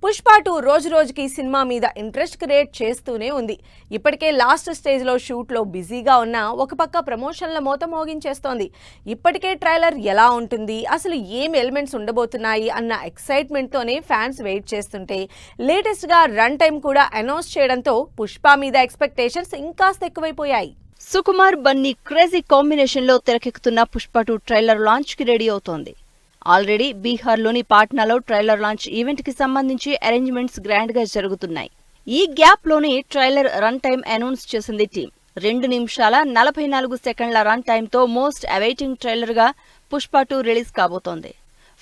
పుష్ప 2 రోజు రోజుకి సినిమా మీద ఇంట్రెస్ట్ క్రియేట్ చేస్తూనే ఉంది. ఇప్పటికే లాస్ట్ స్టేజ్ లో షూట్ లో బిజీగా ఉన్న ఒక పక్క ప్రమోషన్ల మోత మోగించేస్తోంది. ఇప్పటికే ట్రైలర్ ఎలా ఉంటుంది, అసలు ఏం ఎలిమెంట్స్ ఉండబోతున్నాయి అన్న ఎక్సైట్మెంట్ తోనే ఫ్యాన్స్ వెయిట్ చేస్తుంటే లేటెస్ట్ గా రన్ టైం కూడా అనౌన్స్ చేయడంతో పుష్ప మీద ఎక్స్పెక్టేషన్స్ ఇంకాస్త ఎక్కువైపోయాయి. సుకుమార్ బన్నీ క్రేజీ కాంబినేషన్ లో తెరకెక్కుతున్న పుష్ప 2 ట్రైలర్ లాంచ్ కి రెడీ అవుతోంది. ఆల్రెడీ బీహార్లోని పాట్నాలో ట్రైలర్ లాంచ్ ఈవెంట్ కి సంబంధించి అరేంజ్మెంట్స్ గ్రాండ్ గా జరుగుతున్నాయి. ఈ గ్యాప్ లోని ట్రైలర్ రన్ టైం అనౌన్స్ చేసింది టీం. 2 నిమిషాల 44 సెకండ్ల రన్ టైం తో మోస్ట్ అవైటింగ్ ట్రైలర్ గా పుష్ప 2 రిలీజ్ కాబోతోంది.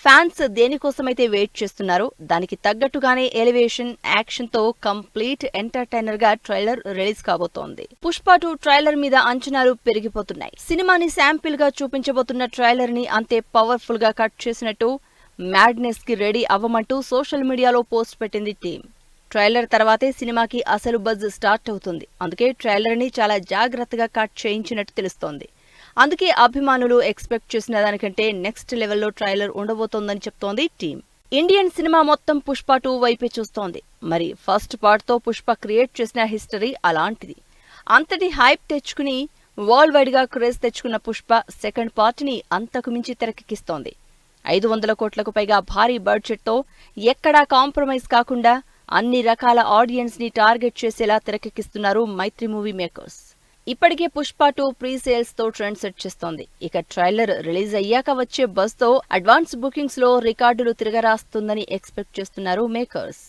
ఫ్యాన్స్ దేనికోసమైతే వెయిట్ చేస్తున్నారో దానికి తగ్గట్టుగానే ఎలివేషన్, యాక్షన్ తో కంప్లీట్ ఎంటర్టైనర్ గా ట్రైలర్ రిలీజ్ కాబోతోంది. పుష్ప 2 ట్రైలర్ మీద అంచనాలు పెరిగిపోతున్నాయి. సినిమాని శాంపిల్ గా చూపించబోతున్న ట్రైలర్ ని అంతే పవర్ఫుల్ గా కట్ చేసినట్టు మ్యాడ్నెస్ కి రెడీ అవ్వమంటూ సోషల్ మీడియాలో పోస్ట్ పెట్టింది టీం. ట్రైలర్ తర్వాతే సినిమాకి అసలు బజ్ స్టార్ట్ అవుతుంది. అందుకే ట్రైలర్ ని చాలా జాగ్రత్తగా కట్ చేయించినట్టు తెలుస్తోంది. అందుకే అభిమానులు ఎక్స్పెక్ట్ చేసిన దానికంటే నెక్స్ట్ లెవెల్లో ట్రైలర్ ఉండబోతోందని చెప్తోంది టీం. ఇండియన్ సినిమా మొత్తం పుష్ప 2 వైపే చూస్తోంది. మరి ఫస్ట్ పార్ట్ తో పుష్ప క్రియేట్ చేసిన హిస్టరీ అలాంటిది. అంతటి హైప్ తెచ్చుకుని వరల్డ్ వైడ్ గా క్రేజ్ తెచ్చుకున్న పుష్ప సెకండ్ పార్ట్ ని అంతకు మించి తెరకెక్కిస్తోంది. 500 కోట్లకు పైగా భారీ బడ్జెట్ తో ఎక్కడా కాంప్రమైజ్ కాకుండా అన్ని రకాల ఆడియన్స్ ని టార్గెట్ చేసేలా తెరకెక్కిస్తున్నారు మైత్రి మూవీ మేకర్స్. ఇప్పటికే పుష్ప 2 ప్రీ సేల్స్ తో ట్రెండ్ సెట్ చేస్తోంది. ఇక ట్రైలర్ రిలీజ్ అయ్యాక వచ్చే బజ్ తో అడ్వాన్స్ బుకింగ్స్ లో రికార్డులు తిరగరాస్తుందని ఎక్స్పెక్ట్ చేస్తున్నారు మేకర్స్.